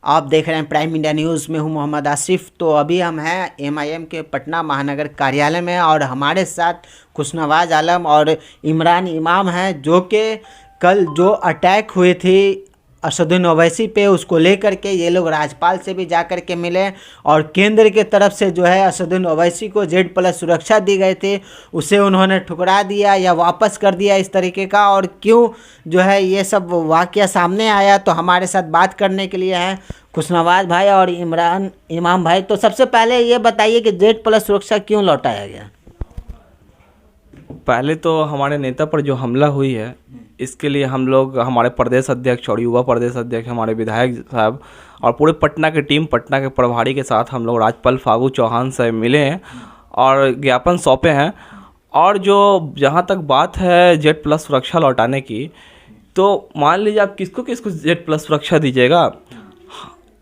आप देख रहे हैं प्राइम इंडिया न्यूज़ में हूं मोहम्मद आसिफ। तो अभी हम हैं एमआईएम के पटना महानगर कार्यालय में और हमारे साथ खुशनवाज आलम और इमरान इमाम हैं, जो कि कल जो अटैक हुए थे असदुद्दीन ओवैसी पे, उसको लेकर के ये लोग राज्यपाल से भी जा कर के मिले और केंद्र के तरफ से जो है असदुद्दीन ओवैसी को Z+ सुरक्षा दी गई थी, उसे उन्होंने ठुकरा दिया या वापस कर दिया इस तरीके का। और क्यों जो है ये सब वाकया सामने आया, तो हमारे साथ बात करने के लिए हैं खुशनवाज भाई और इमरान इमाम भाई। तो सबसे पहले ये बताइए कि Z+ सुरक्षा क्यों लौटाया गया? पहले तो हमारे नेता पर जो हमला हुई है, इसके लिए हम लोग, हमारे प्रदेश अध्यक्ष और युवा प्रदेश अध्यक्ष, हमारे विधायक साहब और पूरे पटना की टीम, पटना के प्रभारी के साथ हम लोग राज्यपाल फागू चौहान से मिले हैं और ज्ञापन सौंपे हैं। और जो जहाँ तक बात है Z+ सुरक्षा लौटाने की, तो मान लीजिए आप किसको किसको Z+ सुरक्षा दीजिएगा।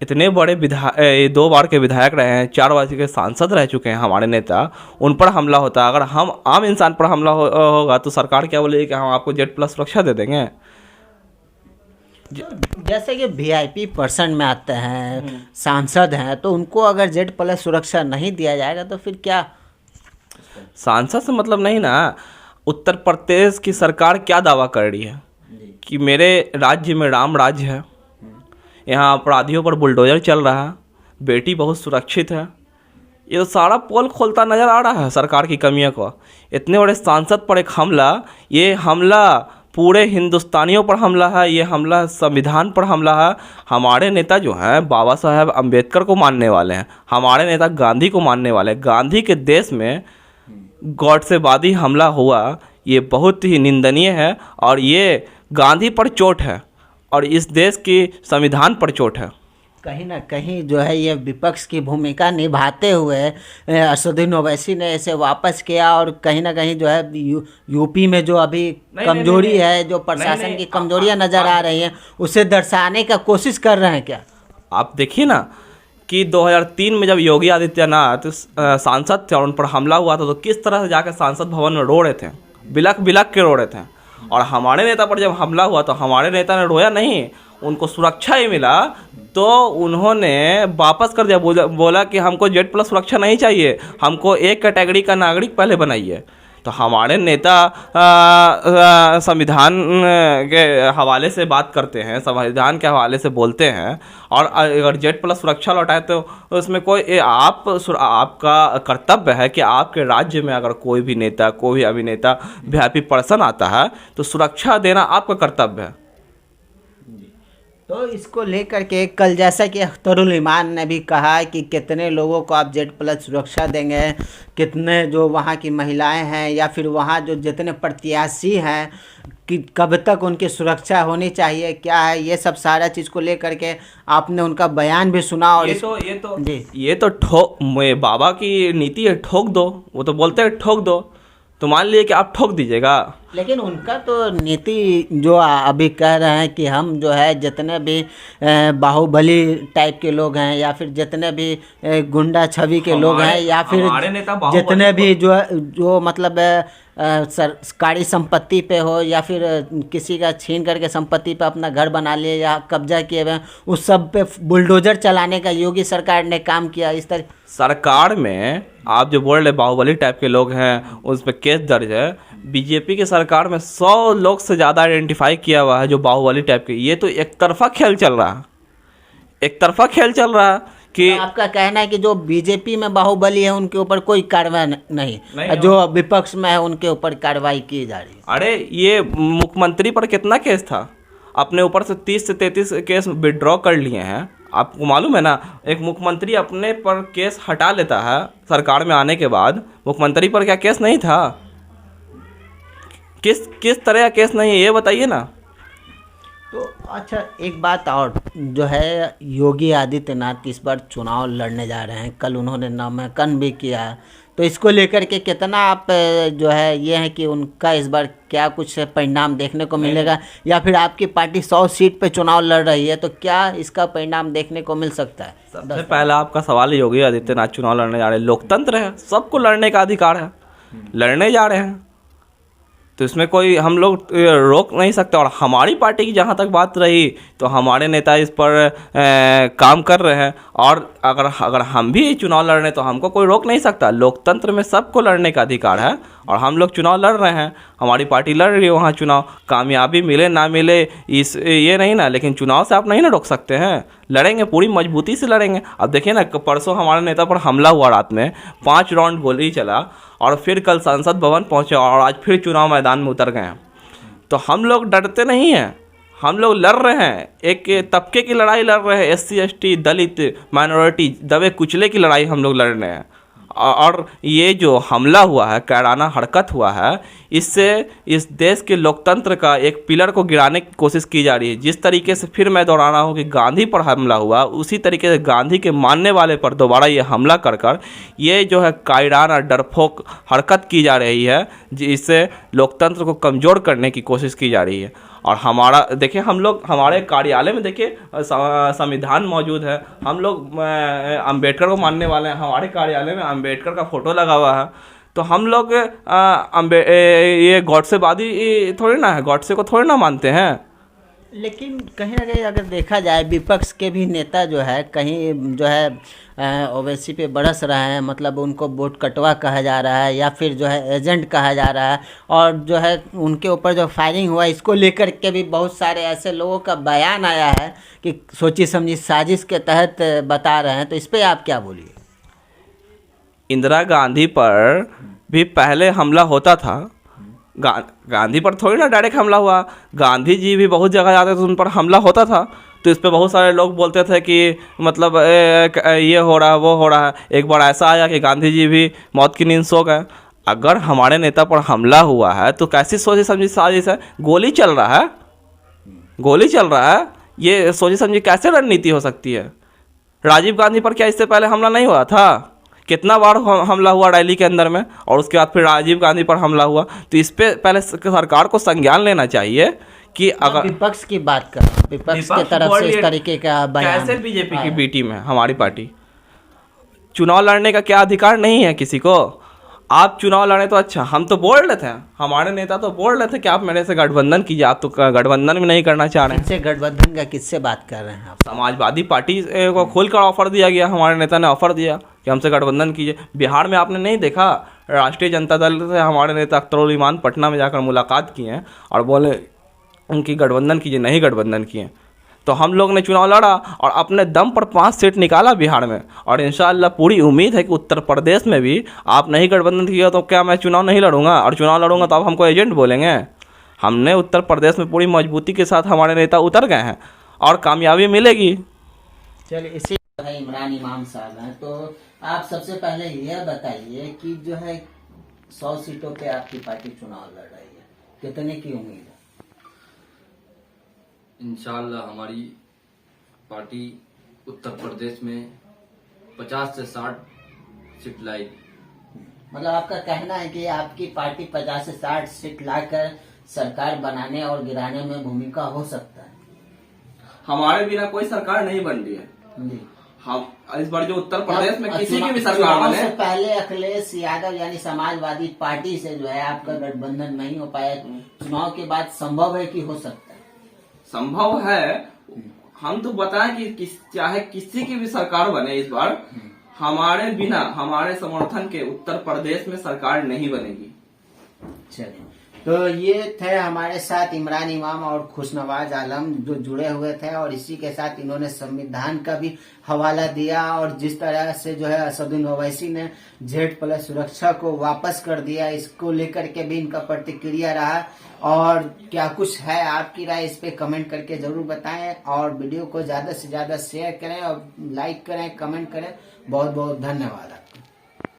इतने बड़े 2 बार के विधायक रहे हैं, 4 बार के सांसद रह चुके हैं हमारे नेता, उन पर हमला होता है। अगर हम आम इंसान पर हमला होगा तो सरकार क्या बोलेगी कि हम आपको Z+ सुरक्षा दे देंगे। जैसे कि VIP पर्सन में आते हैं, सांसद हैं, तो उनको अगर Z+ सुरक्षा नहीं दिया जाएगा तो फिर क्या? सांसद से मतलब नहीं ना। उत्तर प्रदेश की सरकार क्या दावा कर रही है कि मेरे राज्य में राम राज्य है, यहाँ अपराधियों पर बुलडोजर चल रहा है, बेटी बहुत सुरक्षित है। ये तो सारा पोल खोलता नज़र आ रहा है सरकार की कमियों को। इतने बड़े सांसद पर एक हमला, ये हमला पूरे हिंदुस्तानियों पर हमला है, ये हमला संविधान पर हमला है। हमारे नेता जो हैं बाबा साहब अम्बेडकर को मानने वाले हैं, हमारे नेता गांधी को मानने वाले हैं। गांधी के देश में गॉडसेवादी हमला हुआ, ये बहुत ही निंदनीय है और ये गांधी पर चोट है और इस देश की संविधान पर चोट है। कहीं ना कहीं जो है ये विपक्ष की भूमिका निभाते हुए असदुद्दीन ओवैसी ने इसे वापस किया और कहीं ना कहीं जो है यूपी में जो अभी कमजोरी है, जो प्रशासन की कमजोरियां नज़र आ रही हैं, उसे दर्शाने का कोशिश कर रहे हैं क्या? आप देखिए ना कि 2003 में जब योगी आदित्यनाथ सांसद थे और उन पर हमला हुआ था, तो किस तरह से जाकर सांसद भवन में रो रहे थे, बिलख बिलख के रो रहे थे। और हमारे नेता पर जब हमला हुआ तो हमारे नेता ने रोया नहीं, उनको सुरक्षा ही मिला तो उन्होंने वापस कर दिया। बोला कि हमको Z+ सुरक्षा नहीं चाहिए, हमको एक कैटेगरी का नागरिक पहले बनाइए। तो हमारे नेता संविधान के हवाले से बात करते हैं, संविधान के हवाले से बोलते हैं। और अगर Z+ सुरक्षा लौटाए तो उसमें कोई आपका कर्तव्य है कि आपके राज्य में अगर कोई भी नेता, कोई भी अभिनेता, VIP पर्सन आता है तो सुरक्षा देना आपका कर्तव्य है। तो इसको लेकर के कल जैसा कि अख्तरुल ईमान ने भी कहा कि कितने लोगों को आप Z+ सुरक्षा देंगे, कितने जो वहाँ की महिलाएं हैं या फिर वहाँ जो जितने प्रत्याशी हैं कि कब तक उनकी सुरक्षा होनी चाहिए, क्या है, ये सब सारा चीज़ को लेकर के आपने उनका बयान भी सुना। और ये तो बाबा की नीति है, ठोक दो। वो तो बोलते हैं ठोक दो, तो मान लिए कि आप ठोक दीजिएगा। लेकिन उनका तो नीति जो अभी कह रहे हैं कि हम जो है जितने भी बाहुबली टाइप के लोग हैं या फिर जितने भी गुंडा छवि के लोग हैं या फिर जितने भी जो मतलब सरकारी संपत्ति पे हो या फिर किसी का छीन करके संपत्ति पे अपना घर बना लिए या कब्जा किए हुए, उस सब पे बुलडोजर चलाने का योगी सरकार ने काम किया। इस तरह सरकार में आप जो बोल रहे बाहुबली टाइप के लोग हैं, उस पर केस दर्ज है। बीजेपी की सरकार में 100 लोग से ज़्यादा आइडेंटिफाई किया हुआ है जो बाहुबली टाइप के। ये तो एक तरफा खेल चल रहा है, एक तरफा खेल चल रहा है कि तो आपका कहना है कि जो बीजेपी में बाहुबली है उनके ऊपर कोई कार्रवाई नहीं, जो विपक्ष में है उनके ऊपर कार्रवाई की जा रही है। अरे ये मुख्यमंत्री पर कितना केस था, अपने ऊपर से 30 से 33 केस विड्रॉ कर लिए हैं। आपको मालूम है ना, एक मुख्यमंत्री अपने पर केस हटा लेता है सरकार में आने के बाद। मुख्यमंत्री पर क्या केस नहीं था? किस तरह का केस नहीं है ये बताइए ना। तो अच्छा, एक बात और जो है, योगी आदित्यनाथ इस बार चुनाव लड़ने जा रहे हैं, कल उन्होंने नामांकन भी किया, तो इसको लेकर के कितना आप जो है ये है कि उनका इस बार क्या कुछ परिणाम देखने को मिलेगा, या फिर आपकी पार्टी 100 सीट पे चुनाव लड़ रही है तो क्या इसका परिणाम देखने को मिल सकता है? सबसे पहला आपका सवाल योगी आदित्यनाथ चुनाव लड़ने जा रहे हैं। लोकतंत्र है, सबको लड़ने का अधिकार है, लड़ने जा रहे हैं तो इसमें कोई हम लोग रोक नहीं सकते। और हमारी पार्टी की जहाँ तक बात रही तो हमारे नेता इस पर काम कर रहे हैं, और अगर हम भी चुनाव लड़ रहे हैं तो हमको कोई रोक नहीं सकता। लोकतंत्र में सबको लड़ने का अधिकार है और हम लोग चुनाव लड़ रहे हैं, हमारी पार्टी लड़ रही है वहाँ चुनाव। कामयाबी मिले ना मिले इस ये नहीं ना, लेकिन चुनाव से आप नहीं ना रोक सकते हैं। लड़ेंगे, पूरी मजबूती से लड़ेंगे। अब देखिए ना, परसों हमारे नेता पर हमला हुआ, रात में 5 राउंड गोली चला, और फिर कल संसद भवन पहुंचे और आज फिर चुनाव मैदान में उतर गए हैं। तो हम लोग डरते नहीं हैं, हम लोग लड़ रहे हैं, एक तबके की लड़ाई लड़ रहे हैं। SC ST दलित माइनॉरिटी दबे कुचले की लड़ाई हम लोग लड़ रहे हैं। और ये जो हमला हुआ है, कैराना हरकत हुआ है, इससे इस देश के लोकतंत्र का एक पिलर को गिराने की कोशिश की जा रही है। जिस तरीके से फिर मैं दोहरा रहा हूँ कि गांधी पर हमला हुआ, उसी तरीके से गांधी के मानने वाले पर दोबारा ये हमला कर ये जो है कायराना डरपोक हरकत की जा रही है, जिससे लोकतंत्र को कमज़ोर करने की कोशिश की जा रही है। और हमारा देखिए, हम लोग हमारे कार्यालय में देखिए संविधान मौजूद है, हम लोग अंबेडकर को मानने वाले हैं, हमारे कार्यालय में अंबेडकर का फ़ोटो लगा हुआ है। तो हम लोग ये गॉडसेवादी थोड़ी ना है, गॉडसे को थोड़ी ना मानते हैं। लेकिन कहीं ना कहीं अगर देखा जाए, विपक्ष के भी नेता जो है कहीं जो है ओवैसी पे बरस रहे हैं, मतलब उनको वोट कटवा कहा जा रहा है या फिर जो है एजेंट कहा जा रहा है। और जो है उनके ऊपर जो फायरिंग हुआ, इसको लेकर के भी बहुत सारे ऐसे लोगों का बयान आया है कि सोची समझी साजिश के तहत बता रहे हैं। तो इस पर आप क्या बोलिए? इंदिरा गांधी पर भी पहले हमला होता था, गांधी पर थोड़ी ना डायरेक्ट हमला हुआ। गांधी जी भी बहुत जगह जाते थे, उन पर हमला होता था। तो इस पे बहुत सारे लोग बोलते थे कि मतलब ये हो रहा है, वो हो रहा है। एक बार ऐसा आया कि गांधी जी भी मौत की नींद सो गए। अगर हमारे नेता पर हमला हुआ है तो कैसी सोची समझी साजिश है? गोली चल रहा है, गोली चल रहा है, ये सोची समझी कैसे रणनीति हो सकती है? राजीव गांधी पर क्या इससे पहले हमला नहीं हुआ था? कितना बार हमला हुआ रैली के अंदर में, और उसके बाद फिर राजीव गांधी पर हमला हुआ। तो इस पे पहले सरकार को संज्ञान लेना चाहिए कि अगर विपक्ष की बात कर, विपक्ष की तरफ से इस तरीके का बयान, कैसे बीजेपी की बी टीम है हमारी पार्टी, चुनाव लड़ने का क्या अधिकार नहीं है किसी को? आप चुनाव लड़े तो अच्छा, हम तो बोल रहे थे, हमारे नेता तो बोल रहे थे कि आप मेरे से गठबंधन कीजिए। आप तो गठबंधन भी नहीं करना चाह रहे हैं। किससे गठबंधन का, किससे बात कर रहे हैं आप? समाजवादी पार्टी को खोलकर ऑफर दिया गया, हमारे नेता ने ऑफर दिया कि हमसे गठबंधन कीजिए। बिहार में आपने नहीं देखा, राष्ट्रीय जनता दल से हमारे नेता अख्तरुल ईमान पटना में जाकर मुलाकात किए हैं और बोले उनकी गठबंधन कीजिए, नहीं गठबंधन किए। तो हम लोग ने चुनाव लड़ा और अपने दम पर 5 सीट निकाला बिहार में। और इंशाअल्लाह पूरी उम्मीद है कि उत्तर प्रदेश में भी आप नहीं गठबंधन किया तो क्या मैं चुनाव नहीं लड़ूंगा? और चुनाव लड़ूंगा तो आप हमको एजेंट बोलेंगे? हमने उत्तर प्रदेश में पूरी मजबूती के साथ हमारे नेता उतर गए हैं और कामयाबी मिलेगी। चलिए, इसी इमरान इमाम साहब हैं, तो आप सबसे पहले यह बताइए कि जो है 100 सीटों पे आपकी पार्टी चुनाव लड़ रही है, कितने की उम्मीद है? इंशाअल्लाह हमारी पार्टी उत्तर प्रदेश में 50 से 60 सीट लाएगी। मतलब आपका कहना है कि आपकी पार्टी 50 से 60 सीट लाकर सरकार बनाने और गिराने में भूमिका हो सकता है। हमारे बिना कोई सरकार नहीं बन रही है। जी। हम इस बार जो उत्तर प्रदेश में किसी की भी सरकार बने, से पहले अखिलेश यादव यानी समाजवादी पार्टी से जो है आपका गठबंधन नहीं हो पाया, चुनाव के बाद संभव है कि हो सकता है? संभव है। हम तो बताएं कि चाहे किसी की भी सरकार बने, इस बार हमारे बिना, हमारे समर्थन के उत्तर प्रदेश में सरकार नहीं बनेगी। चलिए, तो ये थे हमारे साथ इमरान इमाम और खुशनवाज आलम जो जुड़े हुए थे, और इसी के साथ इन्होंने संविधान का भी हवाला दिया और जिस तरह से जो है असदुद्दीन ओवैसी ने Z+ सुरक्षा को वापस कर दिया, इसको लेकर के भी इनका प्रतिक्रिया रहा। और क्या कुछ है आपकी राय, इस पे कमेंट करके जरूर बताएं, और वीडियो को ज्यादा से ज्यादा शेयर करें और लाइक करें, कमेंट करें। बहुत बहुत धन्यवाद।